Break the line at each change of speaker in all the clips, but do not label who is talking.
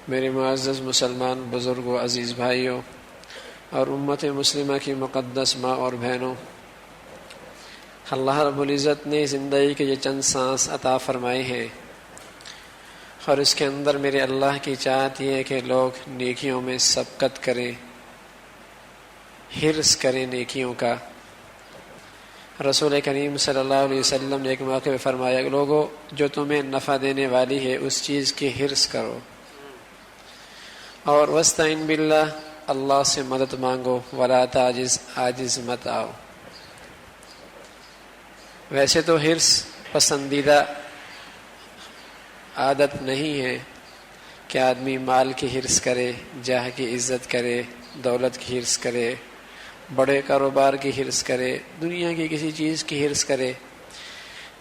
میرے معزز مسلمان بزرگوں، عزیز بھائیوں اور امت مسلمہ کی مقدس ماں اور بہنوں، اللہ رب العزت نے زندگی کے یہ چند سانس عطا فرمائے ہیں، اور اس کے اندر میرے اللہ کی چاہت یہ ہے کہ لوگ نیکیوں میں سبقت کریں، حرص کریں نیکیوں کا۔ رسول کریم صلی اللہ علیہ وسلم نے ایک موقع پہ فرمایا، لوگوں جو تمہیں نفع دینے والی ہے اس چیز کی حرص کرو، اور وَاسْتَعِنْ بِاللَّهِ، اللہ سے مدد مانگو، وَلَا تَعْجِزْ، عاجز مت آؤ۔ ویسے تو حرص پسندیدہ عادت نہیں ہے کہ آدمی مال کی حرص کرے، جاہ کی عزت کرے، دولت کی حرص کرے، بڑے کاروبار کی حرص کرے، دنیا کی کسی چیز کی حرص کرے،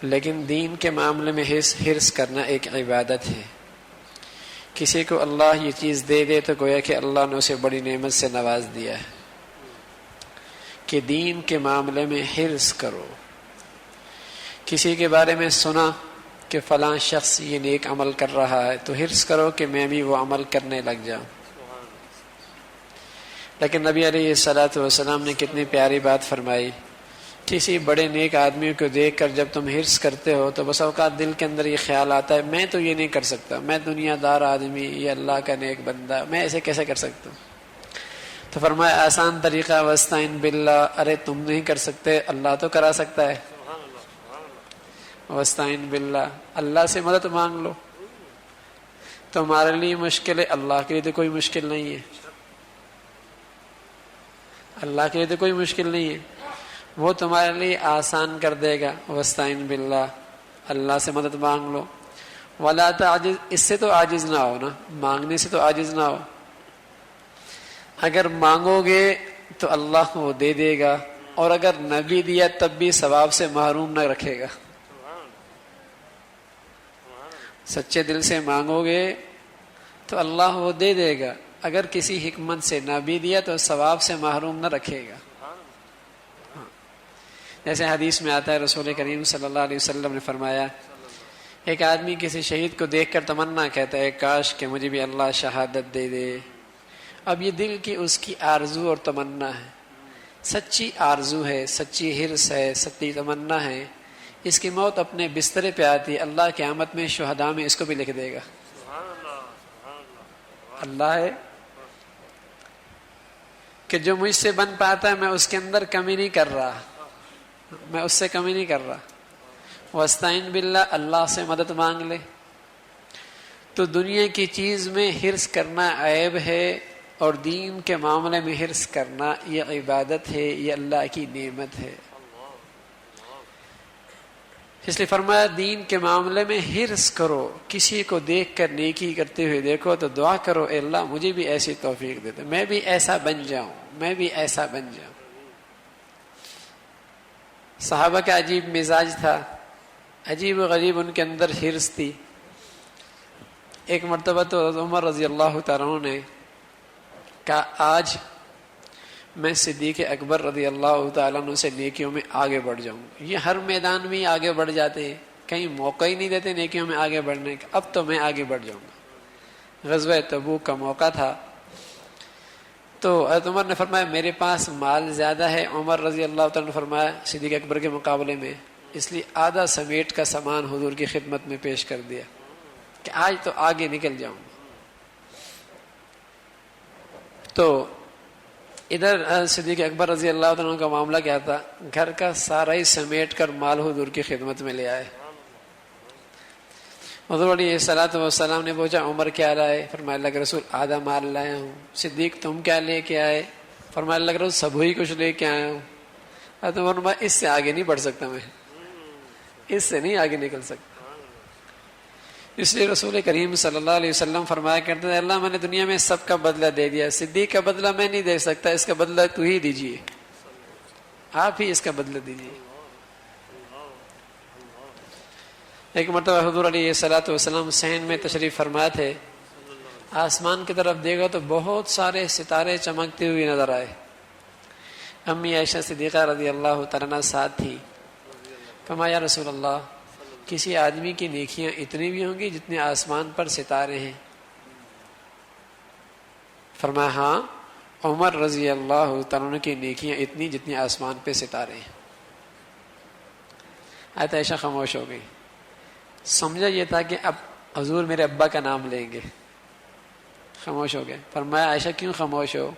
لیکن دین کے معاملے میں حرص کرنا ایک عبادت ہے۔ کسی کو اللہ یہ چیز دے دے تو گویا کہ اللہ نے اسے بڑی نعمت سے نواز دیا ہے کہ دین کے معاملے میں حرص کرو۔ کسی کے بارے میں سنا کہ فلاں شخص یہ نیک عمل کر رہا ہے تو حرص کرو کہ میں بھی وہ عمل کرنے لگ جاؤں۔ لیکن نبی علیہ الصلوۃ والسلام نے کتنی پیاری بات فرمائی، کسی بڑے نیک آدمی کو دیکھ کر جب تم حرص کرتے ہو تو بس اوقات دل کے اندر یہ خیال آتا ہے میں تو یہ نہیں کر سکتا، میں دنیا دار آدمی، یہ اللہ کا نیک بندہ، میں ایسے کیسے کر سکتا ہوں؟ تو فرمایا آسان طریقہ وَاسْتَعِنْ بِاللَّهِ، ارے تم نہیں کر سکتے، اللہ تو کرا سکتا ہے۔ وَاسْتَعِنْ بِاللَّهِ، اللہ سے مدد مانگ لو۔ تمہارے لیے مشکل ہے، اللہ کے لیے تو کوئی مشکل نہیں ہے، اللہ کے لیے تو کوئی مشکل نہیں ہے، وہ تمہارے لیے آسان کر دے گا۔ وَاسْتَعِنْ بِاللَّهِ، اللہ سے مدد مانگ لو۔ وَلَا تَعْجِزْ، اس سے تو عاجز نہ ہو نا، مانگنے سے تو عاجز نہ ہو۔ اگر مانگو گے تو اللہ وہ دے دے گا، اور اگر نہ بھی دیا تب بھی ثواب سے محروم نہ رکھے گا۔ سچے دل سے مانگو گے تو اللہ وہ دے دے گا، اگر کسی حکمت سے نہ بھی دیا تو ثواب سے محروم نہ رکھے گا۔ جیسے حدیث میں آتا ہے، رسول کریم صلی اللہ علیہ وسلم نے فرمایا، ایک آدمی کسی شہید کو دیکھ کر تمنا کہتا ہے کاش کہ مجھے بھی اللہ شہادت دے دے۔ اب یہ دل کی اس کی آرزو اور تمنا ہے، سچی آرزو ہے، سچی حرص ہے، سچی تمنا ہے۔ اس کی موت اپنے بسترے پہ آتی ہے، اللہ قیامت میں شہداء میں اس کو بھی لکھ دے گا۔ اللہ ہے کہ جو مجھ سے بن پاتا ہے میں اس کے اندر کمی نہیں کر رہا، میں اس سے کمی نہیں کر رہا۔ وَاسْتَعِنْ بِاللَّهِ، اللہ سے مدد مانگ لے۔ تو دنیا کی چیز میں حرص کرنا عیب ہے، اور دین کے معاملے میں حرص کرنا یہ عبادت ہے، یہ اللہ کی نعمت ہے۔ اس لیے فرمایا دین کے معاملے میں حرص کرو، کسی کو دیکھ کر نیکی کرتے ہوئے دیکھو تو دعا کرو، اے اللہ مجھے بھی ایسی توفیق دے دے، میں بھی ایسا بن جاؤں، میں بھی ایسا بن جاؤں۔ صحابہ کا عجیب مزاج تھا، عجیب و غریب ان کے اندر حرص تھی۔ ایک مرتبہ تو عمر رضی اللہ تعالیٰ عنہ نے کہا آج میں صدیق اکبر رضی اللہ تعالیٰ عنہ سے نیکیوں میں آگے بڑھ جاؤں۔ یہ ہر میدان میں آگے بڑھ جاتے ہیں، کہیں موقع ہی نہیں دیتے نیکیوں میں آگے بڑھنے کا، اب تو میں آگے بڑھ جاؤں گا۔ غزوہ تبوک کا موقع تھا تو حضرت عمر نے فرمایا میرے پاس مال زیادہ ہے۔ عمر رضی اللہ تعالیٰ نے فرمایا صدیق اکبر کے مقابلے میں، اس لیے آدھا سمیٹ کا سامان حضور کی خدمت میں پیش کر دیا کہ آج تو آگے نکل جاؤں گا۔ تو ادھر صدیق اکبر رضی اللہ عنہ کا معاملہ کیا تھا، گھر کا سارا ہی سمیٹ کر مال حضور کی خدمت میں لے آئے۔ حضور علیہ الصلوۃ والسلام نے پوچھا عمر کیا لائے؟ فرمایا اللہ کے رسول آدھا مال لایا ہوں۔ صدیق تم کیا لے کے آئے؟ فرمایا اللہ کے رسول سب ہی کچھ لے کے آیا ہوں۔ فرمایا اس سے آگے نہیں بڑھ سکتا، میں اس سے نہیں آگے نکل سکتا۔ اس لیے رسول کریم صلی اللہ علیہ وسلم فرمایا کرتے ہیں اللہ میں نے دنیا میں سب کا بدلہ دے دیا، صدیق کا بدلہ میں نہیں دے سکتا، اس کا بدلہ تو ہی دیجیے، آپ ہی اس کا بدلہ دیجیے۔ ایک مرتبہ حضور علیہ الصلوۃ والسلام صحن میں تشریف فرما تھے، آسمان کی طرف دیکھا تو بہت سارے ستارے چمکتے ہوئے نظر آئے۔ امی عائشہ صدیقہ رضی اللہ تعالیٰ ساتھ تھی۔ فرمایا یا رسول اللہ کسی آدمی کی نیکیاں اتنی بھی ہوں گی جتنے آسمان پر ستارے ہیں؟ فرمایا ہاں عمر رضی اللہ تعالیٰ عنہ کی نیکیاں اتنی جتنی آسمان پہ ستارے ہیں. آیت عائشہ خاموش ہو گئی. سمجھا یہ تھا کہ اب حضور میرے ابا کا نام لیں گے. خاموش ہو گئے. فرمایا عائشہ کیوں خاموش ہو؟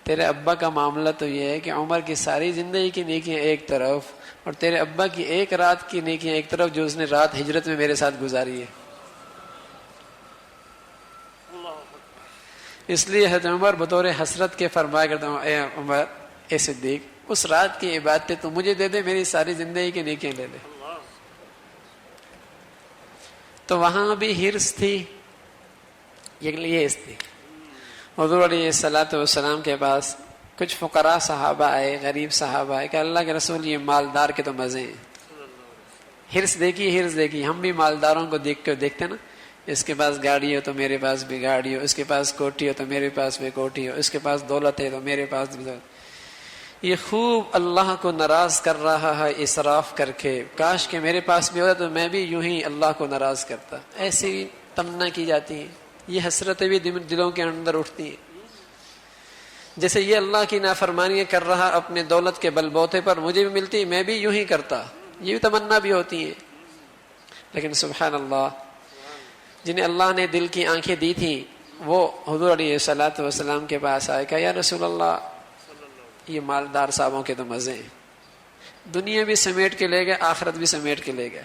تیرے ابا کا معاملہ تو یہ ہے کہ عمر کی ساری زندگی کی نیکیاں ایک طرف اور تیرے ابا کی ایک رات کی نیکیاں ایک طرف جو اس نے رات ہجرت میں میرے ساتھ گزاری ہے. اس لیے حضرت عمر بطور حسرت کے فرمایا کرتا ہوں اے عمر اے صدیق اس رات کی عبادتیں تو مجھے دے دے، میری ساری زندگی کی نیکیاں لے لے. تو وہاں بھی حرص تھی، یہ حرص تھی. حضور علیہ الصلوۃ والسلام کے پاس کچھ فقراء صحابہ آئے، غریب صحابہ آئے کہ اللہ کے رسول یہ مالدار کے تو مزے ہیں. حرص دیکھی. ہم بھی مالداروں کو دیکھ کے دیکھتے نا، اس کے پاس گاڑی ہو تو میرے پاس بھی گاڑی ہو، اس کے پاس کوٹھی ہو تو میرے پاس بھی کوٹھی ہو، اس کے پاس دولت ہے تو میرے پاس بھی دولت. یہ خوب اللہ کو ناراض کر رہا ہے اسراف کر کے. کاش کہ میرے پاس بھی ہوتا تو میں بھی یوں ہی اللہ کو ناراض کرتا. ایسی تمنا کی جاتی ہیں، یہ حسرتیں بھی دلوں کے اندر اٹھتی ہیں. جیسے یہ اللہ کی نافرمانیاں کر رہا اپنے دولت کے بل بوتے پر، مجھے بھی ملتی میں بھی یوں ہی کرتا، یہ بھی تمنا بھی ہوتی ہے. لیکن سبحان اللہ، جنہیں اللہ نے دل کی آنکھیں دی تھیں وہ حضور علیہ الصلوۃ والسلام کے پاس آئے کہ یا رسول اللہ یہ مالدار صاحبوں کے تو مزے ہیں، دنیا بھی سمیٹ کے لے گئے، آخرت بھی سمیٹ کے لے گئے.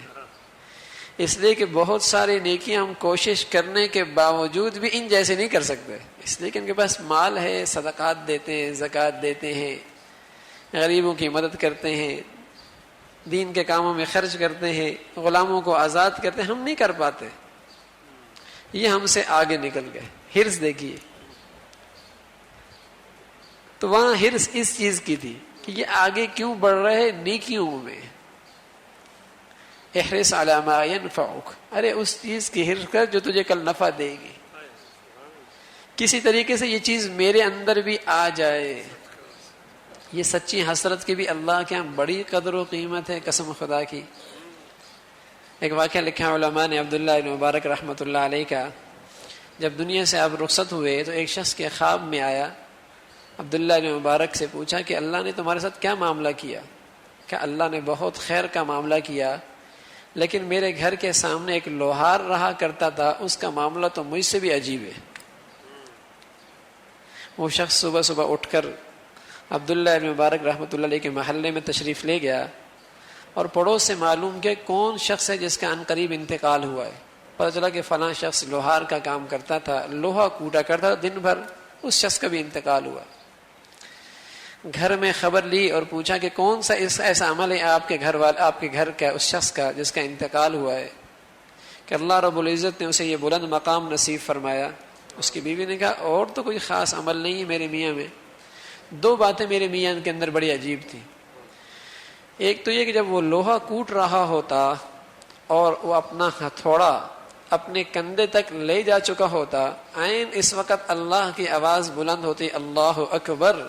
اس لیے کہ بہت ساری نیکیاں ہم کوشش کرنے کے باوجود بھی ان جیسے نہیں کر سکتے، اس لیے کہ ان کے پاس مال ہے، صدقات دیتے ہیں، زکوٰۃ دیتے ہیں، غریبوں کی مدد کرتے ہیں، دین کے کاموں میں خرچ کرتے ہیں، غلاموں کو آزاد کرتے ہیں. ہم نہیں کر پاتے، یہ ہم سے آگے نکل گئے. حرص دیکھیے، تو وہاں حرص اس چیز کی تھی کہ یہ آگے کیوں بڑھ رہے نیکیوں میں. احرص علی ما ینفعک، ارے اس چیز کی حرص کر جو تجھے کل نفع دے گی. کسی طریقے سے یہ چیز میرے اندر بھی آ جائے. یہ سچی حسرت کی بھی اللہ کے یہاں بڑی قدر و قیمت ہے، قسم خدا کی. ایک واقعہ لکھا علماء نے عبداللہ بن مبارک رحمۃ اللہ علیہ کا. جب دنیا سے آپ رخصت ہوئے تو ایک شخص کے خواب میں آیا، عبداللہ بن مبارک سے پوچھا کہ اللہ نے تمہارے ساتھ کیا معاملہ کیا؟ کہ اللہ نے بہت خیر کا معاملہ کیا، لیکن میرے گھر کے سامنے ایک لوہار رہا کرتا تھا، اس کا معاملہ تو مجھ سے بھی عجیب ہے. وہ شخص صبح صبح اٹھ کر عبداللہ بن مبارک رحمۃ اللہ علیہ کے محلے میں تشریف لے گیا اور پڑوس سے معلوم کہ کون شخص ہے جس کا عنقریب انتقال ہوا ہے. پتہ چلا کہ فلاں شخص لوہار کا کام کرتا تھا، لوہا کوٹا کرتا تھا دن بھر، اس شخص کا بھی انتقال ہوا. گھر میں خبر لی اور پوچھا کہ کون سا ایسا عمل ہے آپ کے گھر کا اس شخص کا جس کا انتقال ہوا ہے. کہ اللہ رب العزت نے اسے یہ بلند مقام نصیب فرمایا. اس کی بیوی نے کہا اور تو کوئی خاص عمل نہیں ہے میرے میاں میں، دو باتیں میرے میاں کے اندر بڑی عجیب تھیں. ایک تو یہ کہ جب وہ لوہا کوٹ رہا ہوتا اور وہ اپنا ہتھوڑا اپنے کندھے تک لے جا چکا ہوتا، عین اس وقت اللہ کی آواز بلند ہوتی اللہ اکبر،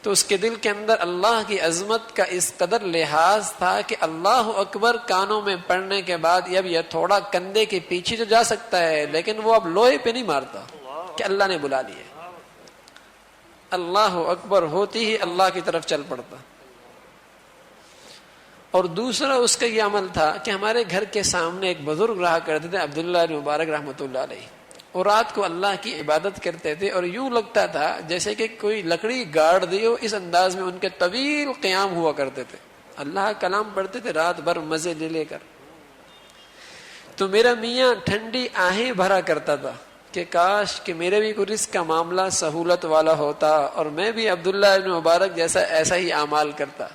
تو اس کے دل کے اندر اللہ کی عظمت کا اس قدر لحاظ تھا کہ اللہ اکبر کانوں میں پڑنے کے بعد اب یہ تھوڑا کندھے کے پیچھے تو جا سکتا ہے لیکن وہ اب لوہے پہ نہیں مارتا کہ اللہ نے بلا لیا. اللہ اکبر ہوتی ہی اللہ کی طرف چل پڑتا. اور دوسرا اس کا یہ عمل تھا کہ ہمارے گھر کے سامنے ایک بزرگ رہا کرتے تھے عبداللہ بن مبارک رحمۃ اللہ علیہ، اور رات کو اللہ کی عبادت کرتے تھے اور یوں لگتا تھا جیسے کہ کوئی لکڑی گاڑ دی ہو، اس انداز میں ان کے طویل قیام ہوا کرتے تھے، اللہ کلام پڑھتے تھے رات بھر مزے لے کر. تو میرا میاں ٹھنڈی آہیں بھرا کرتا تھا کہ کاش کہ میرے بھی کوئی رزق کا معاملہ سہولت والا ہوتا اور میں بھی عبداللہ بن مبارک جیسا ایسا ہی اعمال کرتا.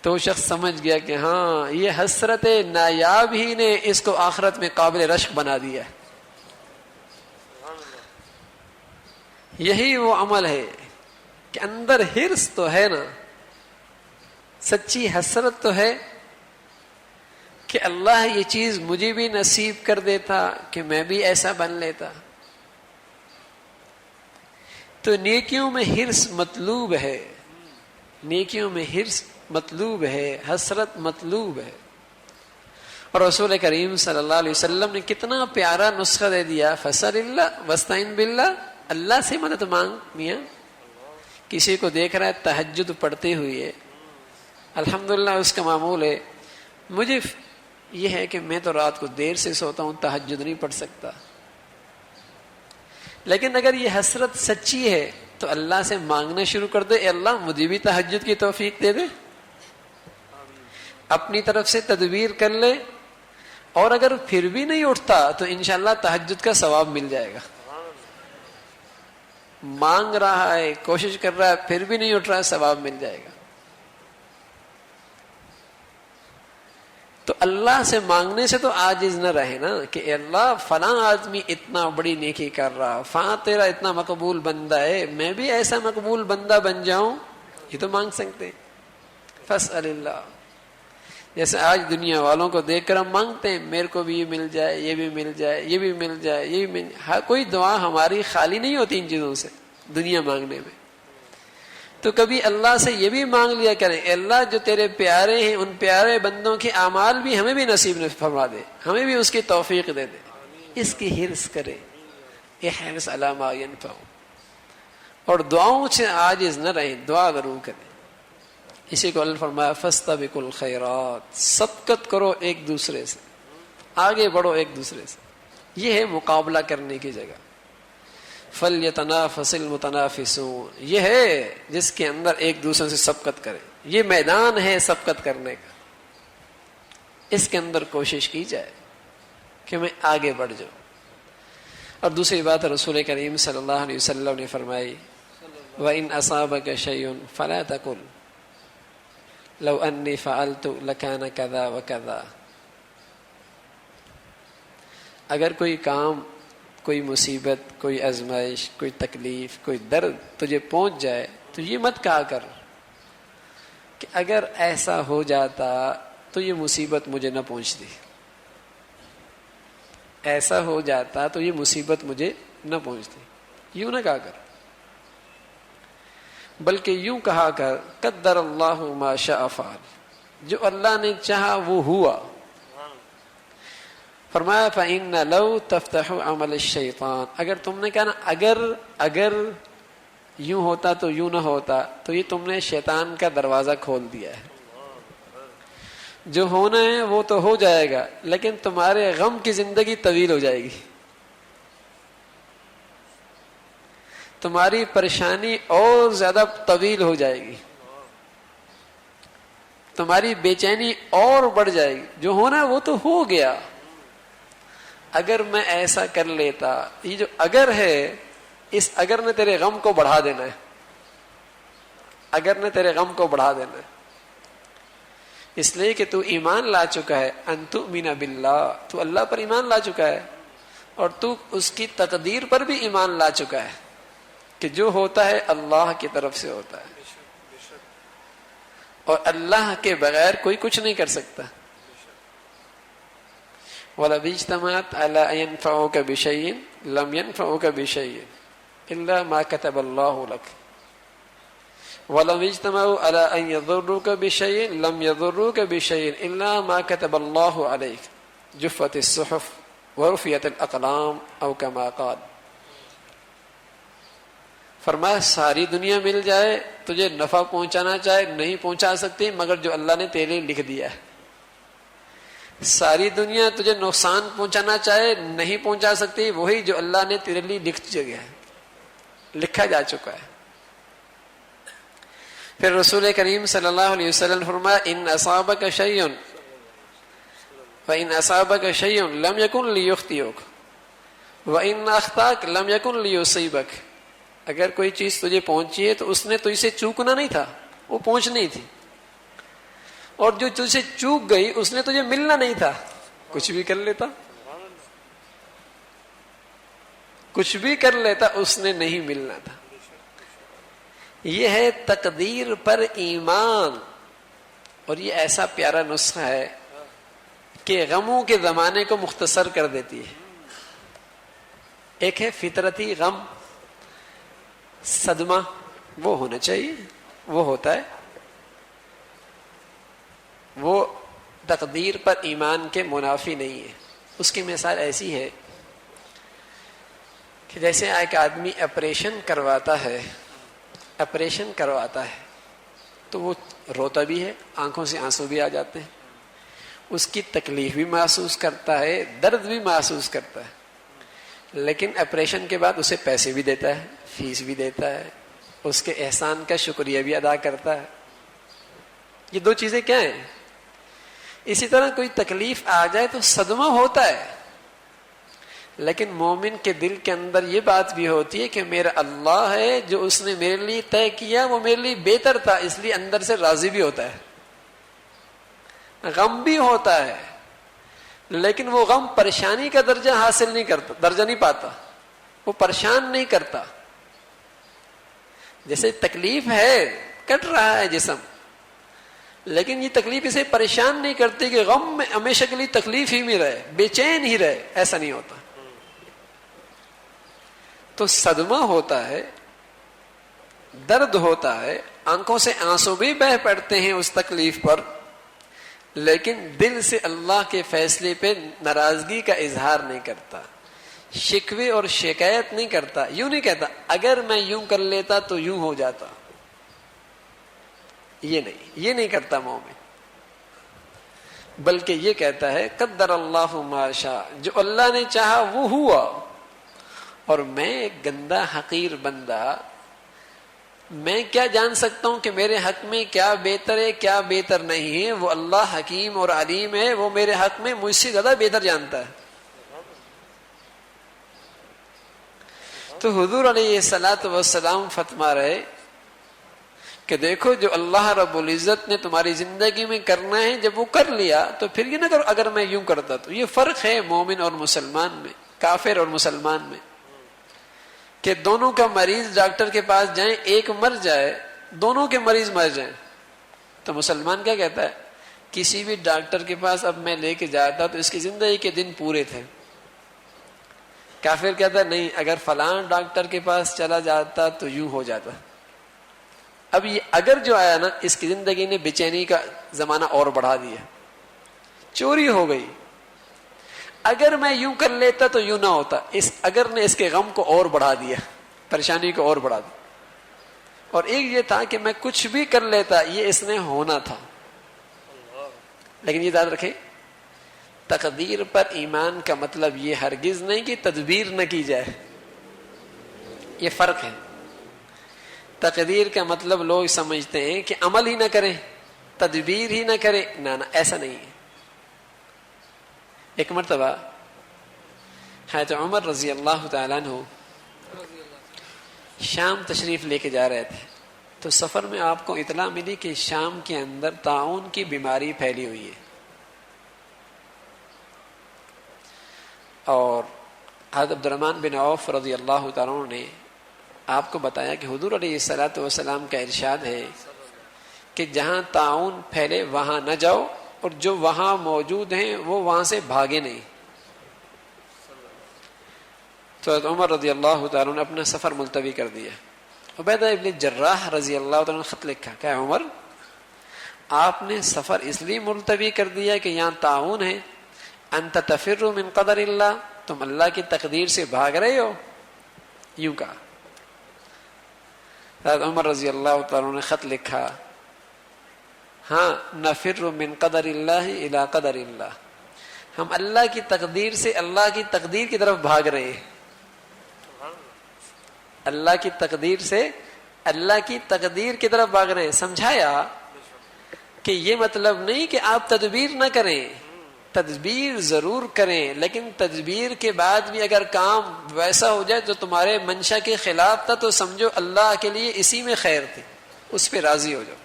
تو وہ شخص سمجھ گیا کہ ہاں یہ حسرت نایاب ہی نے اس کو آخرت میں قابل رشک بنا دیا. یہی وہ عمل ہے کہ اندر حرص تو ہے نا، سچی حسرت تو ہے کہ اللہ یہ چیز مجھے بھی نصیب کر دیتا کہ میں بھی ایسا بن لیتا. تو نیکیوں میں حرص مطلوب ہے، نیکیوں میں حرص مطلوب ہے، حسرت مطلوب ہے. اور رسول کریم صلی اللہ علیہ وسلم نے کتنا پیارا نسخہ دے دیا، فصل اللہ وستعین باللہ، اللہ سے مدد مانگ. میاں کسی کو دیکھ رہا ہے تہجد پڑھتے ہوئے، الحمدللہ اس کا معمول ہے، مجھے یہ ہے کہ میں تو رات کو دیر سے سوتا ہوں، تہجد نہیں پڑھ سکتا، لیکن اگر یہ حسرت سچی ہے تو اللہ سے مانگنا شروع کر دے، اے اللہ مجھے بھی تہجد کی توفیق دے دے. اپنی طرف سے تدبیر کر لے، اور اگر پھر بھی نہیں اٹھتا تو انشاءاللہ تہجد کا ثواب مل جائے گا. مانگ رہا ہے، کوشش کر رہا ہے، پھر بھی نہیں اٹھ رہا ہے، ثواب مل جائے گا. تو اللہ سے مانگنے سے تو عاجز نہ رہے نا کہ اے اللہ فلاں آدمی اتنا بڑی نیکی کر رہا، فلاں تیرا اتنا مقبول بندہ ہے، میں بھی ایسا مقبول بندہ بن جاؤں. یہ تو مانگ سکتے. فاسأل اللہ. جیسے آج دنیا والوں کو دیکھ کر ہم مانگتے ہیں میرے کو بھی یہ مل جائے، یہ بھی مل جائے، یہ بھی مل جائے، یہ بھی مل جائے. ہر کوئی دعا ہماری خالی نہیں ہوتی ان چیزوں سے دنیا مانگنے میں. تو کبھی اللہ سے یہ بھی مانگ لیا کریں، اے اللہ جو تیرے پیارے ہیں ان پیارے بندوں کے اعمال بھی ہمیں بھی نصیب فرما دے، ہمیں بھی اس کی توفیق دے دے. اس کی حرص کرے، احرص علی ما ینفع. اور دعاؤں سے عاجز نہ رہیں، دعا ضرور کریں. اسی کو اللہ فرمایا فاستبقوا الخیرات، سبقت کرو ایک دوسرے سے، آگے بڑھو ایک دوسرے سے. یہ ہے مقابلہ کرنے کی جگہ. فَلْيَتَنَافَسِ الْمُتَنَافِسُونَ، یہ ہے جس کے اندر ایک دوسرے سے سبقت کرے. یہ میدان ہے سبقت کرنے کا، اس کے اندر کوشش کی جائے کہ میں آگے بڑھ جاؤں. اور دوسری بات رسول کریم صلی اللہ علیہ وسلم نے فرمائی وَإِنْ أَصَابَكَ شَيْءٌ فَلَا تَقُلْ لَوْ أَنِّي فَعَلْتُ لَكَانَ كَذَا وَكَذَا. اگر کوئی کام، کوئی مصیبت، کوئی آزمائش، کوئی تکلیف، کوئی درد تجھے پہنچ جائے تو یہ مت کہا کر کہ اگر ایسا ہو جاتا تو یہ مصیبت مجھے نہ پہنچتی، ایسا ہو جاتا تو یہ مصیبت مجھے نہ پہنچتی. یوں نہ کہا کر، بلکہ یوں کہا کر قدر اللہ ما شاء فعل، جو اللہ نے چاہا وہ ہوا. فرمایا فَإِنَّ لَوْ تَفْتَحُ عَمَلَ الشَّيْطَانِ، اگر تم نے کہا نا اگر یوں ہوتا تو یوں نہ ہوتا، تو یہ تم نے شیطان کا دروازہ کھول دیا ہے. جو ہونا ہے وہ تو ہو جائے گا، لیکن تمہارے غم کی زندگی طویل ہو جائے گی، تمہاری پریشانی اور زیادہ طویل ہو جائے گی، تمہاری بے چینی اور بڑھ جائے گی. جو ہونا ہے وہ تو ہو گیا. اگر میں ایسا کر لیتا، یہ جو اگر ہے، اس اگر نے تیرے غم کو بڑھا دینا ہے، اگر نے تیرے غم کو بڑھا دینا ہے. اس لیے کہ تو ایمان لا چکا ہے، ان تؤمن باللہ، تو اللہ پر ایمان لا چکا ہے، اور تو اس کی تقدیر پر بھی ایمان لا چکا ہے کہ جو ہوتا ہے اللہ کی طرف سے ہوتا ہے، اور اللہ کے بغیر کوئی کچھ نہیں کر سکتا. وَلَوِ اجْتَمَعَتْ عَلَىٰ أَن يَنفَعُوكَ بِشَيْءٍ لَمْ يَنفَعُوكَ بِشَيْءٍ إِلَّا مَا كَتَبَ اللَّهُ لَكَ وَلَوِ اجْتَمَعُوا عَلَىٰ أَن يَضُرُّوكَ بِشَيْءٍ لَمْ يَضُرُّوكَ بِشَيْءٍ إِلَّا مَا كَتَبَ اللَّهُ عَلَيْكَ جُفَّتِ الصُّحُفُ وَرُفِعَتِ الْأَقْلَامُ أَوْ كَمَا قَالَ. فرمایا ساری دنیا مل جائے تجھے نفع پہنچانا چاہے نہیں پہنچا سکتی مگر جو اللہ نے تیرے لکھ دیا ہے. ساری دنیا تجھے نقصان پہنچانا چاہے نہیں پہنچا سکتی وہی جو اللہ نے تیرے لیے لکھ دیا ہے، لکھا جا چکا ہے. پھر رسول کریم صلی اللہ علیہ وسلم نے فرمایا ان اصابک شیء فإن اصابک شیء لم یکن لیخطئک وإن اخطأک لم یکن لیصیبک. اگر کوئی چیز تجھے پہنچی ہے تو اس نے تجھ سے چوکنا نہیں تھا، وہ پہنچنی تھی، اور جو تجھ سے چوک گئی اس نے تجھے ملنا نہیں تھا. کچھ بھی کر لیتا، کچھ بھی کر لیتا، اس نے نہیں ملنا تھا. یہ ہے تقدیر پر ایمان. اور یہ ایسا پیارا نسخہ ہے کہ غموں کے زمانے کو مختصر کر دیتی ہے. ایک ہے فطرتی غم، صدمہ، وہ ہونا چاہیے، وہ ہوتا ہے، وہ تقدیر پر ایمان کے منافی نہیں ہے. اس کی مثال ایسی ہے کہ جیسے ایک آدمی آپریشن کرواتا ہے تو وہ روتا بھی ہے, آنکھوں سے آنسو بھی آ جاتے ہیں, اس کی تکلیف بھی محسوس کرتا ہے, درد بھی محسوس کرتا ہے, لیکن آپریشن کے بعد اسے پیسے بھی دیتا ہے, فیس بھی دیتا ہے, اس کے احسان کا شکریہ بھی ادا کرتا ہے. یہ دو چیزیں کیا ہیں؟ اسی طرح کوئی تکلیف آ جائے تو صدمہ ہوتا ہے, لیکن مومن کے دل کے اندر یہ بات بھی ہوتی ہے کہ میرا اللہ ہے, جو اس نے میرے لیے طے کیا وہ میرے لیے بہتر تھا, اس لیے اندر سے راضی بھی ہوتا ہے. غم بھی ہوتا ہے, لیکن وہ غم پریشانی کا درجہ حاصل نہیں کرتا, درجہ نہیں پاتا, وہ پریشان نہیں کرتا. جیسے تکلیف ہے, کٹ رہا ہے جسم, لیکن یہ تکلیف اسے پریشان نہیں کرتی کہ غم میں ہمیشہ کے لیے تکلیف ہی میں رہے, بے چین ہی رہے, ایسا نہیں ہوتا. تو صدمہ ہوتا ہے, درد ہوتا ہے, آنکھوں سے آنسو بھی بہہ پڑتے ہیں اس تکلیف پر, لیکن دل سے اللہ کے فیصلے پہ ناراضگی کا اظہار نہیں کرتا, شکوے اور شکایت نہیں کرتا. یوں نہیں کہتا اگر میں یوں کر لیتا تو یوں ہو جاتا, یہ نہیں کرتا مومن, بلکہ یہ کہتا ہے قدر اللہ ما شاء, جو اللہ نے چاہا وہ ہوا, اور میں ایک گندا حقیر بندہ, میں کیا جان سکتا ہوں کہ میرے حق میں کیا بہتر ہے کیا بہتر نہیں ہے. وہ اللہ حکیم اور علیم ہے, وہ میرے حق میں مجھ سے زیادہ بہتر جانتا ہے. تو حضور علیہ الصلوۃ والسلام فرما رہے کہ دیکھو جو اللہ رب العزت نے تمہاری زندگی میں کرنا ہے, جب وہ کر لیا تو پھر یہ نہ کرو اگر میں یوں کرتا تو. یہ فرق ہے مومن اور مسلمان میں, کافر اور مسلمان میں, کہ دونوں کا مریض ڈاکٹر کے پاس جائیں, ایک مر جائے, دونوں کے مریض مر جائیں, تو مسلمان کیا کہتا ہے, کسی بھی ڈاکٹر کے پاس اب میں لے کے جاتا تو اس کی زندگی کے دن پورے تھے. کافر کہتا ہے نہیں, اگر فلاں ڈاکٹر کے پاس چلا جاتا تو یوں ہو جاتا. اب یہ اگر جو آیا نا, اس کی زندگی نے بے چینی کا زمانہ اور بڑھا دیا, چوری ہو گئی. اگر میں یوں کر لیتا تو یوں نہ ہوتا, اس اگر نے اس کے غم کو اور بڑھا دیا, پریشانی کو اور بڑھا دیا. اور ایک یہ تھا کہ میں کچھ بھی کر لیتا, یہ اس نے ہونا تھا. لیکن یہ یاد رکھیں, تقدیر پر ایمان کا مطلب یہ ہرگز نہیں کہ تدبیر نہ کی جائے, یہ فرق ہے. تقدیر کا مطلب لوگ سمجھتے ہیں کہ عمل ہی نہ کریں, تدبیر ہی نہ کریں, نہ ایسا نہیں ہے. ایک مرتبہ حضرت عمر رضی اللہ تعالیٰ عنہ شام تشریف لے کے جا رہے تھے, تو سفر میں آپ کو اطلاع ملی کہ شام کے اندر طاعون کی بیماری پھیلی ہوئی ہے. اور حضرت عبد الرحمن بن عوف رضی اللہ تعالیٰ عنہ نے آپ کو بتایا کہ حضور علیہ الصلوۃ والسلام کا ارشاد ہے کہ جہاں طاعون پھیلے وہاں نہ جاؤ, اور جو وہاں موجود ہیں وہ وہاں سے بھاگے نہیں. تو حضرت عمر رضی اللہ تعالیٰ نے اپنا سفر ملتوی کر دیا. عبیدہ ابن جراح رضی اللہ تعالیٰ نے خط لکھا کہ عمر, آپ نے سفر اس لیے ملتوی کر دیا کہ یہاں طاعون ہے, انت تفر من قدر اللہ, تم اللہ کی تقدیر سے بھاگ رہے ہو, یوں کہا. حضرت عمر رضی اللہ تعالیٰ نے خط لکھا, ہاں نفر من قدر اللہ الی قدر اللہ, ہم اللہ کی تقدیر سے اللہ کی تقدیر کی طرف بھاگ رہے ہیں. اللہ کی تقدیر سے اللہ کی تقدیر کی طرف بھاگ رہے ہیں. سمجھایا کہ یہ مطلب نہیں کہ آپ تدبیر نہ کریں, تدبیر ضرور کریں, لیکن تدبیر کے بعد بھی اگر کام ویسا ہو جائے جو تمہارے منشا کے خلاف تھا تو سمجھو اللہ کے لیے اسی میں خیر تھی, اس پہ راضی ہو جاؤ.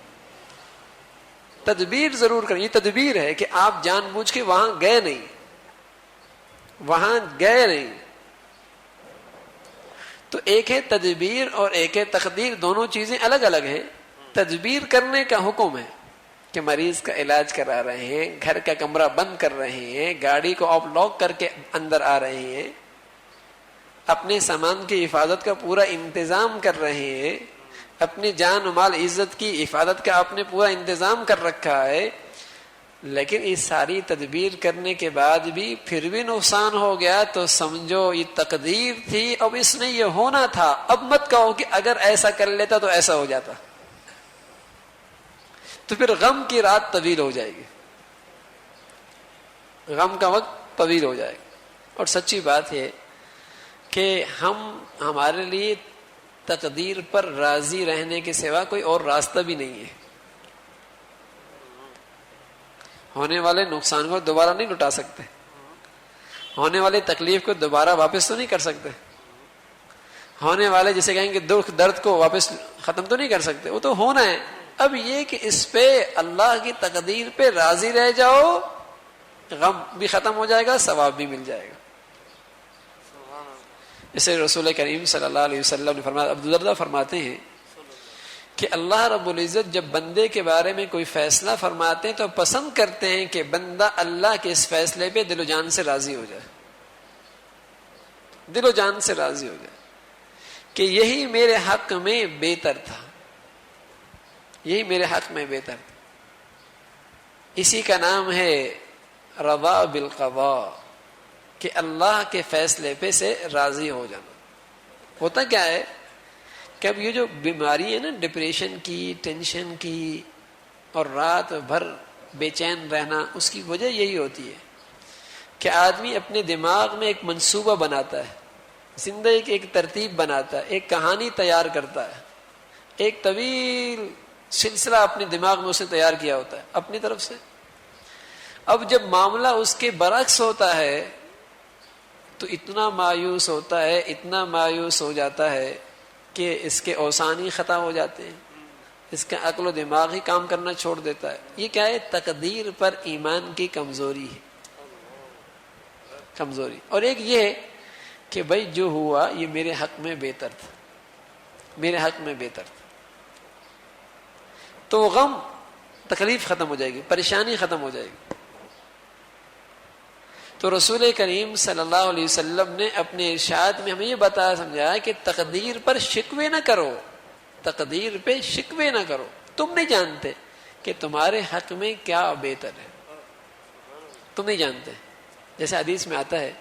تدبیر ضرور کریں. یہ تدبیر ہے کہ آپ جان بوجھ کے وہاں گئے نہیں. تو ایک ہے تدبیر اور ایک ہے تقدیر, دونوں چیزیں الگ الگ ہیں. تدبیر کرنے کا حکم ہے کہ مریض کا علاج کرا رہے ہیں, گھر کا کمرہ بند کر رہے ہیں, گاڑی کو آپ لاک کر کے اندر آ رہے ہیں, اپنے سامان کی حفاظت کا پورا انتظام کر رہے ہیں, اپنی جان و مال عزت کی حفاظت کا آپ نے پورا انتظام کر رکھا ہے, لیکن یہ ساری تدبیر کرنے کے بعد بھی پھر بھی نقصان ہو گیا تو سمجھو یہ تقدیر تھی، اب اس نے یہ ہونا تھا. اب مت کہو کہ اگر ایسا کر لیتا تو ایسا ہو جاتا، تو پھر غم کی رات طویل ہو جائے گی، غم کا وقت طویل ہو جائے گا. اور سچی بات ہے کہ ہمارے لیے تقدیر پر راضی رہنے کے سوا کوئی اور راستہ بھی نہیں ہے. ہونے والے نقصان کو دوبارہ نہیں لٹا سکتے، ہونے والے تکلیف کو دوبارہ واپس تو نہیں کر سکتے، ہونے والے جسے کہیں گے دکھ درد کو واپس ختم تو نہیں کر سکتے، وہ تو ہونا ہے. اب یہ کہ اس پہ اللہ کی تقدیر پہ راضی رہ جاؤ، غم بھی ختم ہو جائے گا، ثواب بھی مل جائے گا. اسے رسول کریم صلی اللہ علیہ وسلم نے فرمایا، ابو الدرداء فرماتے ہیں کہ اللہ رب العزت جب بندے کے بارے میں کوئی فیصلہ فرماتے ہیں تو پسند کرتے ہیں کہ بندہ اللہ کے اس فیصلے پہ دل و جان سے راضی ہو جائے، دل و جان سے راضی ہو جائے کہ یہی میرے حق میں بہتر تھا، یہی میرے حق میں بہتر تھا. اسی کا نام ہے رضا بالقضاء، کہ اللہ کے فیصلے پہ سے راضی ہو جانا. ہوتا کیا ہے کہ اب یہ جو بیماری ہے نا، ڈپریشن کی، ٹینشن کی اور رات بھر بے چین رہنا، اس کی وجہ یہی ہوتی ہے کہ آدمی اپنے دماغ میں ایک منصوبہ بناتا ہے، زندگی کی ایک ترتیب بناتا ہے، ایک کہانی تیار کرتا ہے، ایک طویل سلسلہ اپنے دماغ میں اس نے تیار کیا ہوتا ہے اپنی طرف سے. اب جب معاملہ اس کے برعکس ہوتا ہے تو اتنا مایوس ہوتا ہے، اتنا مایوس ہو جاتا ہے کہ اس کے اوسان ہی خطا ہو جاتے ہیں، اس کا عقل و دماغ ہی کام کرنا چھوڑ دیتا ہے. یہ کیا ہے؟ تقدیر پر ایمان کی کمزوری ہے، کمزوری. اور ایک یہ ہے کہ بھائی جو ہوا یہ میرے حق میں بہتر تھا، میرے حق میں بہتر تھا، تو غم، تکلیف ختم ہو جائے گی، پریشانی ختم ہو جائے گی. تو رسول کریم صلی اللہ علیہ وسلم نے اپنے ارشاد میں ہمیں یہ بتایا سمجھایا کہ تقدیر پر شکوے نہ کرو، تقدیر پہ شکوے نہ کرو. تم نہیں جانتے کہ تمہارے حق میں کیا بہتر ہے، تم نہیں جانتے. جیسے حدیث میں آتا ہے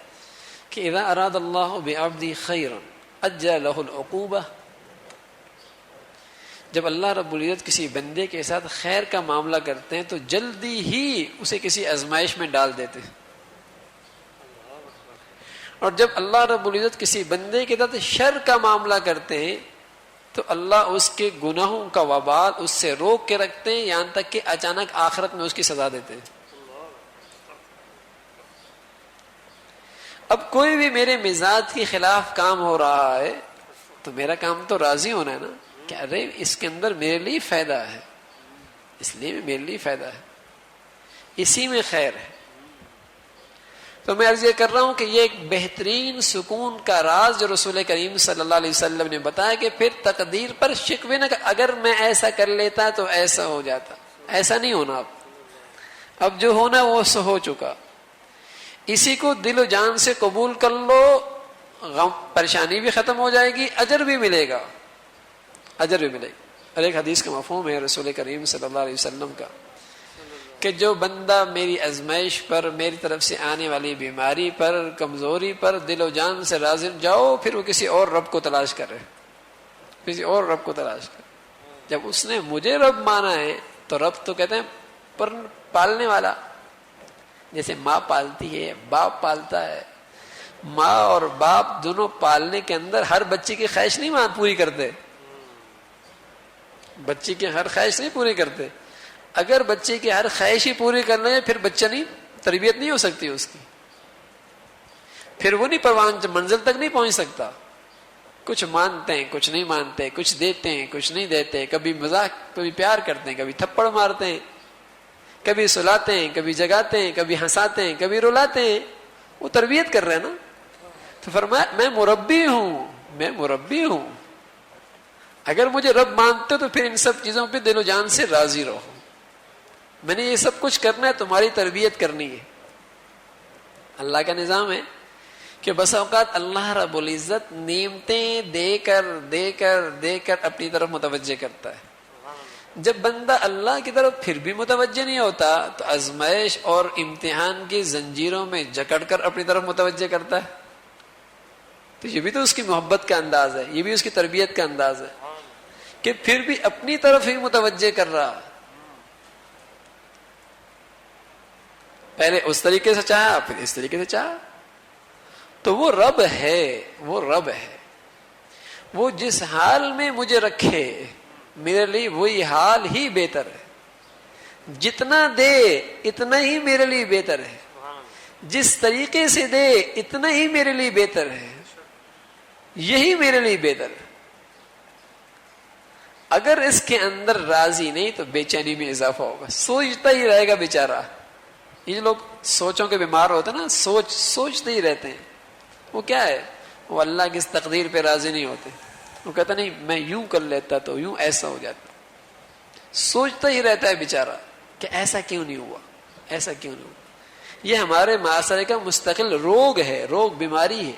کہ اذا اراد اللہ بعبدی خیرا عجل له العقوبہ، جب اللہ رب العزت کسی بندے کے ساتھ خیر کا معاملہ کرتے ہیں تو جلدی ہی اسے کسی آزمائش میں ڈال دیتے ہیں، اور جب اللہ رب العزت کسی بندے کے ساتھ شر کا معاملہ کرتے ہیں تو اللہ اس کے گناہوں کا وبال اس سے روک کے رکھتے ہیں، یہاں تک کہ اچانک آخرت میں اس کی سزا دیتے ہیں. اب کوئی بھی میرے مزاج کے خلاف کام ہو رہا ہے تو میرا کام تو راضی ہونا ہے نا، کہ ارے اس کے اندر میرے لیے فائدہ ہے، اس لیے میرے لیے فائدہ ہے، اسی میں خیر ہے. تو میں عرض یہ کر رہا ہوں کہ یہ ایک بہترین سکون کا راز جو رسول کریم صلی اللہ علیہ وسلم نے بتایا کہ پھر تقدیر پر شکوے نہ کہ اگر میں ایسا کر لیتا تو ایسا ہو جاتا. ایسا نہیں ہونا، اب جو ہونا وہ سو ہو چکا. اسی کو دل و جان سے قبول کر لو، غم پریشانی بھی ختم ہو جائے گی، اجر بھی ملے گا، اجر بھی ملے گا. اور ایک حدیث کا مفہوم ہے رسول کریم صلی اللہ علیہ وسلم کا کہ جو بندہ میری آزمائش پر، میری طرف سے آنے والی بیماری پر، کمزوری پر دل و جان سے راضی جاؤ، پھر وہ کسی اور رب کو تلاش کرے، کسی اور رب کو تلاش کرے. جب اس نے مجھے رب مانا ہے تو رب تو کہتے ہیں پر پالنے والا، جیسے ماں پالتی ہے، باپ پالتا ہے. ماں اور باپ دونوں پالنے کے اندر ہر بچے کی خواہش نہیں پوری کرتے، بچے کی ہر خواہش نہیں پوری کرتے. اگر بچے کی ہر خواہش ہی پوری کر لیں پھر بچہ نہیں، تربیت نہیں ہو سکتی اس کی، پھر وہ نہیں پروان منزل تک نہیں پہنچ سکتا. کچھ مانتے ہیں، کچھ نہیں مانتے، کچھ دیتے ہیں، کچھ نہیں دیتے، کبھی مذاق، کبھی پیار کرتے ہیں، کبھی تھپڑ مارتے ہیں، کبھی سلاتے ہیں، کبھی جگاتے ہیں، کبھی ہنساتے ہیں، کبھی رلاتے ہیں. وہ تربیت کر رہے ہیں نا. تو فرمایا میں مربی ہوں، میں مربی ہوں. اگر مجھے رب مانتے تو پھر ان سب چیزوں پہ دل و جان سے راضی رہو. میں نے یہ سب کچھ کرنا ہے، تمہاری تربیت کرنی ہے. اللہ کا نظام ہے کہ بس اوقات اللہ رب العزت نعمتیں دے کر دے کر دے کر اپنی طرف متوجہ کرتا ہے. جب بندہ اللہ کی طرف پھر بھی متوجہ نہیں ہوتا تو آزمائش اور امتحان کی زنجیروں میں جکڑ کر اپنی طرف متوجہ کرتا ہے. تو یہ بھی تو اس کی محبت کا انداز ہے, یہ بھی اس کی تربیت کا انداز ہے کہ پھر بھی اپنی طرف ہی متوجہ کر رہا. پہلے اس طریقے سے چاہا, پھر اس طریقے سے چاہا. تو وہ رب ہے, وہ رب ہے, وہ جس حال میں مجھے رکھے میرے لیے وہی حال ہی بہتر ہے. جتنا دے اتنا ہی میرے لیے بہتر ہے, جس طریقے سے دے اتنا ہی میرے لیے بہتر ہے, یہی میرے لیے بہتر ہے. اگر اس کے اندر راضی نہیں تو بے چینی میں اضافہ ہوگا, سوچتا ہی رہے گا بیچارہ. یہ لوگ سوچوں کے بیمار ہوتے ہیں نا, سوچتے ہی رہتے ہیں. وہ کیا ہے, وہ اللہ کی اس تقدیر پہ راضی نہیں ہوتے. وہ کہتا نہیں میں یوں کر لیتا تو یوں ایسا ہو جاتا. سوچتا ہی رہتا ہے بیچارہ کہ ایسا کیوں نہیں ہوا, ایسا کیوں نہیں ہوا. یہ ہمارے معاشرے کا مستقل روگ ہے, روگ بیماری ہے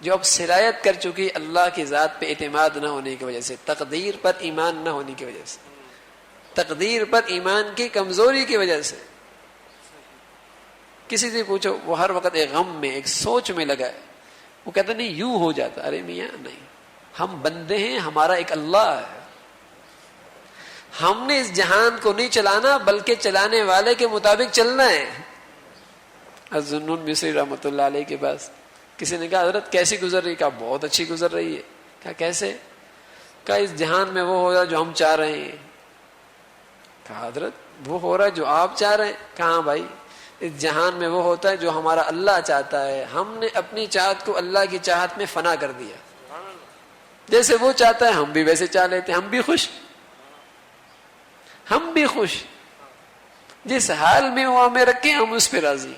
جو اب سرایت کر چکی اللہ کی ذات پہ اعتماد نہ ہونے کی وجہ سے, تقدیر پر ایمان نہ ہونے کی وجہ سے, تقدیر پر ایمان کی کمزوری کی وجہ سے. کسی سے پوچھو وہ ہر وقت ایک غم میں, ایک سوچ میں لگا ہے. وہ کہتا نہیں یوں ہو جاتا. ارے میاں نہیں, ہم بندے ہیں, ہمارا ایک اللہ ہے. ہم نے اس جہان کو نہیں چلانا بلکہ چلانے والے کے مطابق چلنا ہے. ذوالنون مصری رحمۃ اللہ علیہ کے پاس کسی نے کہا حضرت کیسی گزر رہی؟ کہا بہت اچھی گزر رہی ہے. کہا کیسے؟ کہا اس جہان میں وہ ہو رہا جو ہم چاہ رہے ہیں. کہا حضرت وہ ہو رہا ہے جو آپ چاہ رہے ہیں؟ کہاں بھائی, اس جہان میں وہ ہوتا ہے جو ہمارا اللہ چاہتا ہے. ہم نے اپنی چاہت کو اللہ کی چاہت میں فنا کر دیا. جیسے وہ چاہتا ہے ہم بھی ویسے چاہ لیتے ہیں. ہم بھی خوش, ہم بھی خوش. جس حال میں وہ ہمیں رکھے ہم اس پہ راضی.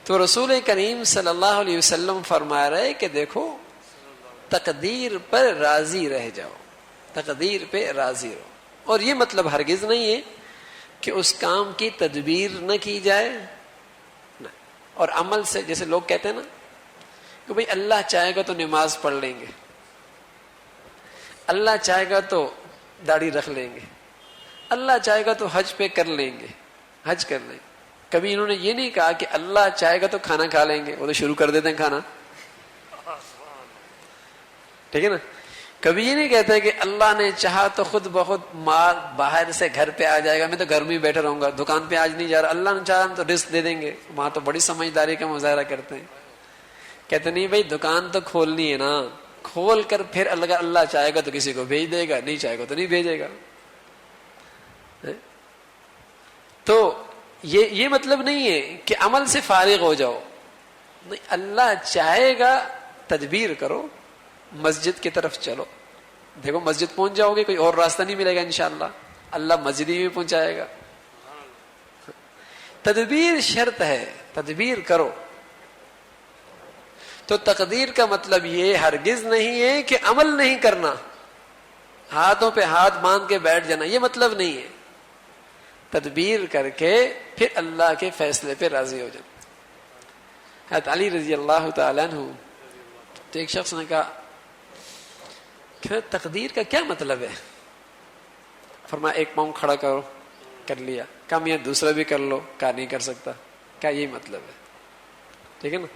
تو رسول کریم صلی اللہ علیہ وسلم فرما رہے کہ دیکھو تقدیر پر راضی رہ جاؤ, تقدیر پہ راضی رہو. اور یہ مطلب ہرگز نہیں ہے کہ اس کام کی تدبیر نہ کی جائے نہ. اور عمل سے, جیسے لوگ کہتے ہیں نا کہ بھئی اللہ چاہے گا تو نماز پڑھ لیں گے, اللہ چاہے گا تو داڑھی رکھ لیں گے, اللہ چاہے گا تو حج پہ کر لیں گے, حج کر لیں گے. کبھی انہوں نے یہ نہیں کہا کہ اللہ چاہے گا تو کھانا کھا لیں گے, وہ تو شروع کر دیتے ہیں کھانا, ٹھیک ہے نا. کبھی یہ نہیں کہتے کہ اللہ نے چاہا تو خود بخود مال باہر سے گھر پہ آ جائے گا, میں تو گھر میں ہی بیٹھا رہوں گا, دکان پہ آج نہیں جا رہا, اللہ نے چاہا تو رزق دے دیں گے. وہاں تو بڑی سمجھداری کا مظاہرہ کرتے ہیں. کہتے نہیں بھائی دکان تو کھولنی ہے نا, کھول کر پھر اللہ چاہے گا تو کسی کو بھیج دے گا, نہیں چاہے گا تو نہیں بھیجے گا. تو یہ مطلب نہیں ہے کہ عمل سے فارغ ہو جاؤ, نہیں, اللہ چاہے گا تدبیر کرو, مسجد کی طرف چلو. دیکھو مسجد پہنچ جاؤ گے, کوئی اور راستہ نہیں ملے گا انشاءاللہ, اللہ مسجد ہی میں پہنچائے گا. تدبیر شرط ہے, تدبیر کرو. تو تقدیر کا مطلب یہ ہرگز نہیں ہے کہ عمل نہیں کرنا, ہاتھوں پہ ہاتھ باندھ کے بیٹھ جانا, یہ مطلب نہیں ہے. تدبیر کر کے پھر اللہ کے فیصلے پہ راضی ہو جانا. حضرت علی رضی اللہ تعالیٰ عنہ, تو ایک شخص نے کہا کہ تقدیر کا کیا مطلب ہے؟ فرمایا ایک پاؤں کھڑا کرو, کر لیا. کہا میاں دوسرا بھی کر لو. کہا نہیں کر سکتا. کہا یہی مطلب ہے, ٹھیک ہے نا.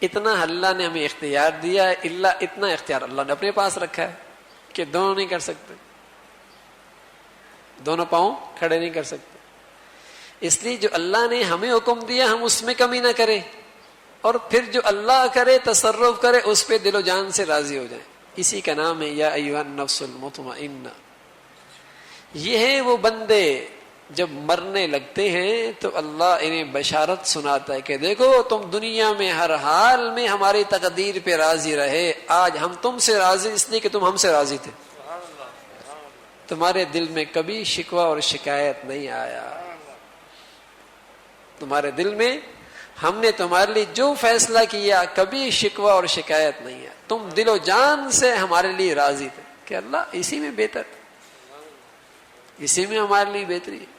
اتنا اللہ نے ہمیں اختیار دیا ہے, اتنا اختیار اللہ نے اپنے پاس رکھا ہے کہ دونوں نہیں کر سکتے, دونوں پاؤں کھڑے نہیں کر سکتے. اس لیے جو اللہ نے ہمیں حکم دیا ہم اس میں کمی نہ کریں, اور پھر جو اللہ کرے تصرف کرے اس پہ دل و جان سے راضی ہو جائیں. اسی کا نام ہے یا ایھا النفس المطمئنہ. یہ ہے وہ بندے جب مرنے لگتے ہیں تو اللہ انہیں بشارت سناتا ہے کہ دیکھو تم دنیا میں ہر حال میں ہماری تقدیر پہ راضی رہے, آج ہم تم سے راضی اس لیے کہ تم ہم سے راضی تھے. تمہارے دل میں کبھی شکوہ اور شکایت نہیں آیا. تمہارے دل میں ہم نے تمہارے لیے جو فیصلہ کیا کبھی شکوہ اور شکایت نہیں ہے. تم دل و جان سے ہمارے لیے راضی تھے کہ اللہ اسی میں بہتر, اسی میں ہمارے لیے بہتری ہے.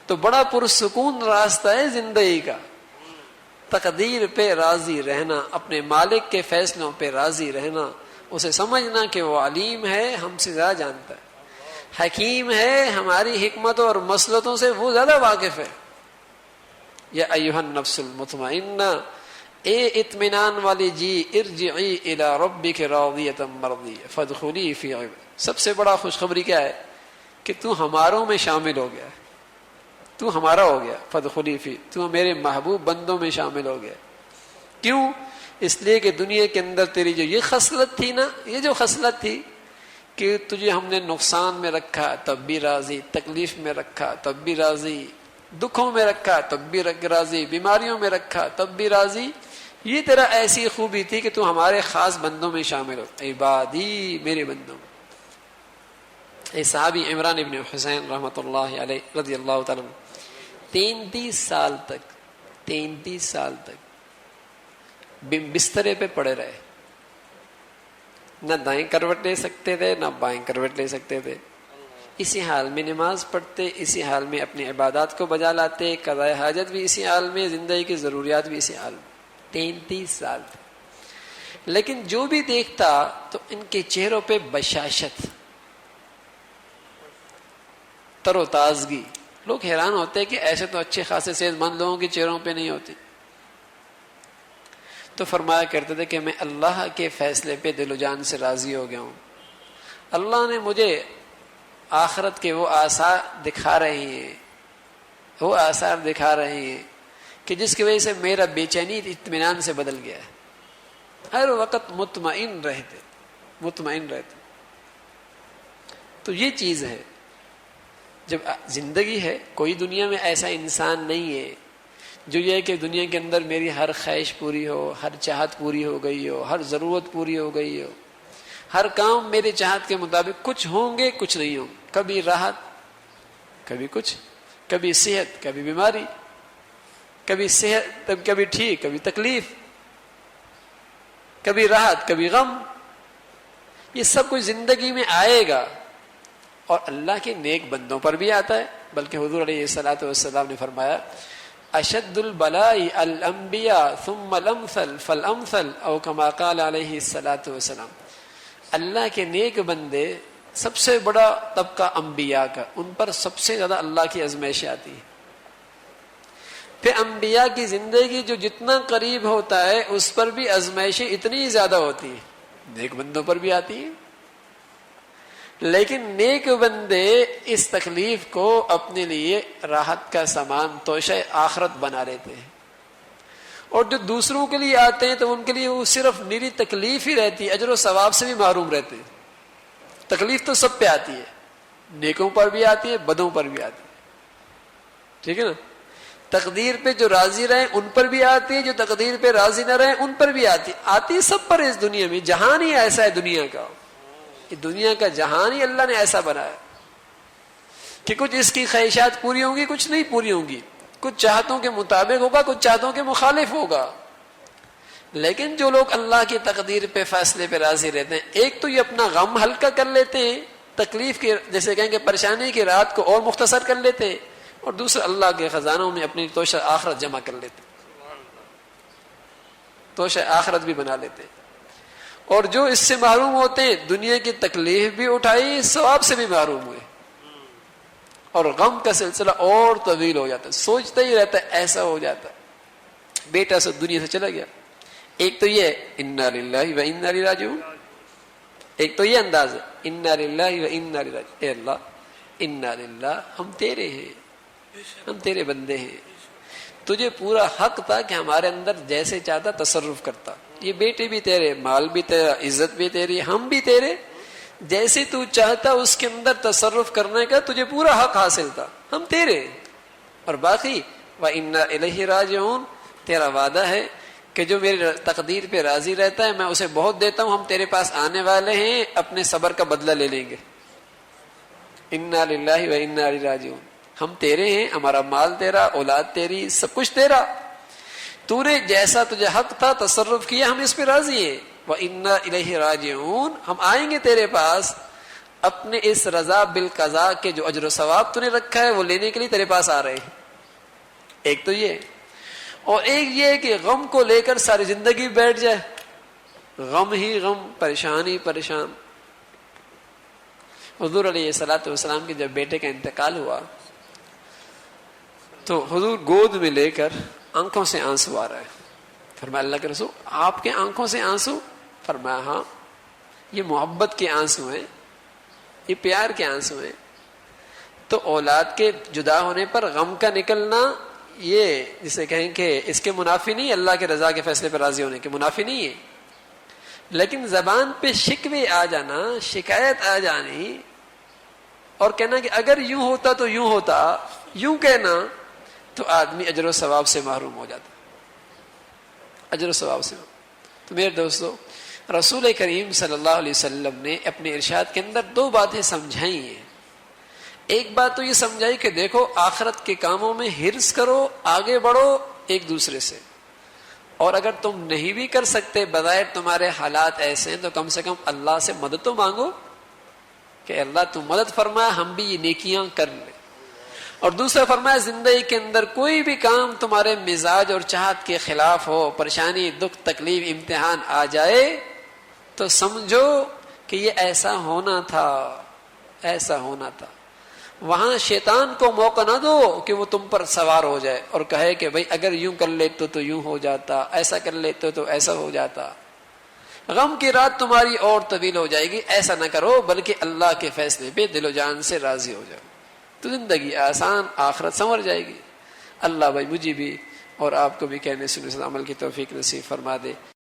تو بڑا پرسکون راستہ ہے زندگی کا, تقدیر پہ راضی رہنا, اپنے مالک کے فیصلوں پہ راضی رہنا, اسے سمجھنا کہ وہ علیم ہے، ہم سے زیادہ جانتا ہے، حکیم ہے، ہماری حکمتوں اور مسلطوں سے وہ زیادہ واقف ہے۔ یا ایھا النفس المطمئنہ، اے اطمینان والی جی، ارجعی الی ربک راضیۃ مرضیہ فادخلی فی عبادی۔ سب سے بڑا خوشخبری کیا ہے؟ کہ تو ہماروں میں شامل ہو گیا، تو ہمارا ہو گیا، فادخلی فی، تو میرے محبوب بندوں میں شامل ہو گیا۔ کیوں؟ اس لیے کہ دنیا کے اندر تیری جو یہ خصلت تھی نا، یہ جو خصلت تھی کہ تجھے ہم نے نقصان میں رکھا تب بھی راضی، تکلیف میں رکھا تب بھی راضی، دکھوں میں رکھا تب بھی راضی، بیماریوں میں رکھا تب بھی راضی، یہ تیرا ایسی خوبی تھی کہ تو ہمارے خاص بندوں میں شامل ہو، عبادی، میرے بندوں میں۔ اے صحابی عمران ابن حسین رحمۃ اللہ علیہ رضی اللہ تعالیٰ 33 سال تک بسترے پہ پڑے رہے، نہ دائیں کروٹ لے سکتے تھے نہ بائیں کروٹ لے سکتے تھے، اسی حال میں نماز پڑھتے، اسی حال میں اپنی عبادات کو بجا لاتے، قضاء حاجت بھی اسی حال میں، زندگی کی ضروریات بھی اسی حال میں۔ 33 سال تھے، لیکن جو بھی دیکھتا تو ان کے چہروں پہ بشاشت، تر و تازگی۔ لوگ حیران ہوتے کہ ایسے تو اچھے خاصے صحت مند لوگوں کے چہروں پہ نہیں ہوتی۔ تو فرمایا کرتے تھے کہ میں اللہ کے فیصلے پہ دل و جان سے راضی ہو گیا ہوں، اللہ نے مجھے آخرت کے وہ آثار دکھا رہے ہیں، وہ آثار دکھا رہے ہیں کہ جس کی وجہ سے میرا بے چینی اطمینان سے بدل گیا ہے، ہر وقت مطمئن رہتے۔ تو یہ چیز ہے، جب زندگی ہے، کوئی دنیا میں ایسا انسان نہیں ہے جو یہ کہ دنیا کے اندر میری ہر خواہش پوری ہو، ہر چاہت پوری ہو گئی ہو، ہر ضرورت پوری ہو گئی ہو، ہر کام میرے چاہت کے مطابق، کچھ ہوں گے کچھ نہیں ہوں، کبھی راحت کبھی کچھ، کبھی صحت کبھی بیماری، کبھی صحت کبھی ٹھیک کبھی تکلیف، کبھی راحت کبھی غم، یہ سب کچھ زندگی میں آئے گا، اور اللہ کے نیک بندوں پر بھی آتا ہے۔ بلکہ حضور علیہ الصلوۃ والسلام نے فرمایا اشد البلاء الانبیاء ثم الامثل فالامثل، او کما قال علیہ الصلوۃ والسلام، اللہ کے نیک بندے، سب سے بڑا طبقہ انبیاء کا، ان پر سب سے زیادہ اللہ کی آزمائشیں آتی ہیں۔ پھر انبیاء کی زندگی جو جتنا قریب ہوتا ہے اس پر بھی آزمائشیں اتنی زیادہ ہوتی ہیں، نیک بندوں پر بھی آتی ہیں، لیکن نیک بندے اس تکلیف کو اپنے لیے راحت کا سامان، توشہ آخرت بنا لیتے ہیں، اور جو دوسروں کے لیے آتے ہیں تو ان کے لیے وہ صرف نیری تکلیف ہی رہتی ہے، اجر و ثواب سے بھی محروم رہتے ہیں۔ تکلیف تو سب پہ آتی ہے، نیکوں پر بھی آتی ہے، بدوں پر بھی آتی ہے، ٹھیک ہے نا؟ تقدیر پہ جو راضی رہیں ان پر بھی آتی ہے، جو تقدیر پہ راضی نہ رہیں ان پر بھی آتی سب پر ہے۔ اس دنیا میں جہان ہی ایسا ہے، دنیا کا، یہ دنیا کا جہان ہی اللہ نے ایسا بنایا کہ کچھ اس کی خواہشات پوری ہوں گی، کچھ نہیں پوری ہوں گی، کچھ چاہتوں کے مطابق ہوگا، کچھ چاہتوں کے مخالف ہوگا۔ لیکن جو لوگ اللہ کی تقدیر پہ، فیصلے پہ راضی رہتے ہیں، ایک تو یہ اپنا غم ہلکا کر لیتے ہیں، تکلیف کی، جیسے کہیں کہ پریشانی کی رات کو اور مختصر کر لیتے ہیں، اور دوسرے اللہ کے خزانوں میں اپنی توشہ آخرت جمع کر لیتے، توشہ آخرت بھی بنا لیتے۔ اور جو اس سے محروم ہوتے ہیں، دنیا کی تکلیف بھی اٹھائی، ثواب سے بھی محروم ہوئے، اور غم کا سلسلہ اور طویل ہو جاتا ہے، سوچتا ہی رہتا ہے ایسا ہو جاتا ہے، بیٹا سب دنیا سے چلا گیا۔ ایک تو یہ انا للہ و انا الیہ راجعون، ایک تو یہ انداز ہے انا للہ و انا الیہ راجعون، اے اللہ انا للہ، ہم تیرے ہیں، ہم تیرے بندے ہیں، تجھے پورا حق تھا کہ ہمارے اندر جیسے چاہتا تصرف کرتا، یہ بیٹے بھی تیرے، مال بھی تیرا، عزت بھی تیری، ہم بھی تیرے، جیسے تو چاہتا اس کے اندر تصرف کرنے کا تجھے پورا حق حاصل تھا، ہم تیرے، اور باقی وَإِنَّا إِلَيْهِ رَاجِعُونَ، تیرا وعدہ ہے کہ جو میری تقدیر پہ راضی رہتا ہے میں اسے بہت دیتا ہوں، ہم تیرے پاس آنے والے ہیں، اپنے صبر کا بدلہ لے لیں گے۔ اِنَّا لِلَّهِ وَإِنَّا إِلَيْهِ رَاجِعُونَ، ہم تیرے ہیں، ہمارا مال تیرا، اولاد تیری، سب کچھ تیرا، تو نے جیسا تجھے حق تھا تصرف کیا، ہم اس پہ راضی ہیں۔ وَإِنَّا إِلَيْهِ رَاجِعُونَ، ہم آئیں گے تیرے پاس اپنے اس رضا بالقضاء کے جو اجر و ثواب تو نے رکھا ہے وہ لینے کے لیے تیرے پاس آ رہے ہیں۔ ایک تو یہ، اور ایک یہ کہ غم کو لے کر ساری زندگی بیٹھ جائے، غم ہی غم، پریشانی پریشان۔ حضور علیہ الصلوۃ والسلام کے جب بیٹے کا انتقال ہوا تو حضور گود میں لے کر آنکھوں سے آنسو آ رہا ہے۔ فرمایا اللہ کے رسول آپ کے آنکھوں سے آنسو؟ فرمایا ہاں، یہ محبت کے آنسو ہیں، یہ پیار کے آنسو ہیں۔ تو اولاد کے جدا ہونے پر غم کا نکلنا، یہ جسے کہیں کہ اس کے منافی نہیں، اللہ کے رضا کے فیصلے پر راضی ہونے کے منافی نہیں ہے، لیکن زبان پہ شکوے آ جانا، شکایت آ جانی اور کہنا کہ اگر یوں ہوتا تو یوں ہوتا، یوں کہنا، تو آدمی اجر و ثواب سے محروم ہو جاتا، اجر و ثواب سے۔ تو میرے دوستو، رسول کریم صلی اللہ علیہ وسلم نے اپنے ارشاد کے اندر دو باتیں سمجھائی ہیں۔ ایک بات تو یہ سمجھائی کہ دیکھو آخرت کے کاموں میں حرص کرو، آگے بڑھو ایک دوسرے سے، اور اگر تم نہیں بھی کر سکتے، بظاہر تمہارے حالات ایسے ہیں، تو کم سے کم اللہ سے مدد تو مانگو کہ اللہ تم مدد فرمائے، ہم بھی یہ نیکیاں کر لیں۔ اور دوسرا فرمایا زندگی کے اندر کوئی بھی کام تمہارے مزاج اور چاہت کے خلاف ہو، پریشانی، دکھ، تکلیف، امتحان آ جائے تو سمجھو کہ یہ ایسا ہونا تھا، ایسا ہونا تھا۔ وہاں شیطان کو موقع نہ دو کہ وہ تم پر سوار ہو جائے اور کہے کہ بھئی اگر یوں کر لیتے تو یوں ہو جاتا، ایسا کر لیتے تو ایسا ہو جاتا۔ غم کی رات تمہاری اور طویل ہو جائے گی، ایسا نہ کرو، بلکہ اللہ کے فیصلے پہ دل و جان سے راضی ہو جاؤ، تو زندگی آسان، آخرت سنور جائے گی۔ اللہ بھائی مجھے بھی اور آپ کو بھی کہنے سننے سے عمل کی توفیق نصیب فرما دے۔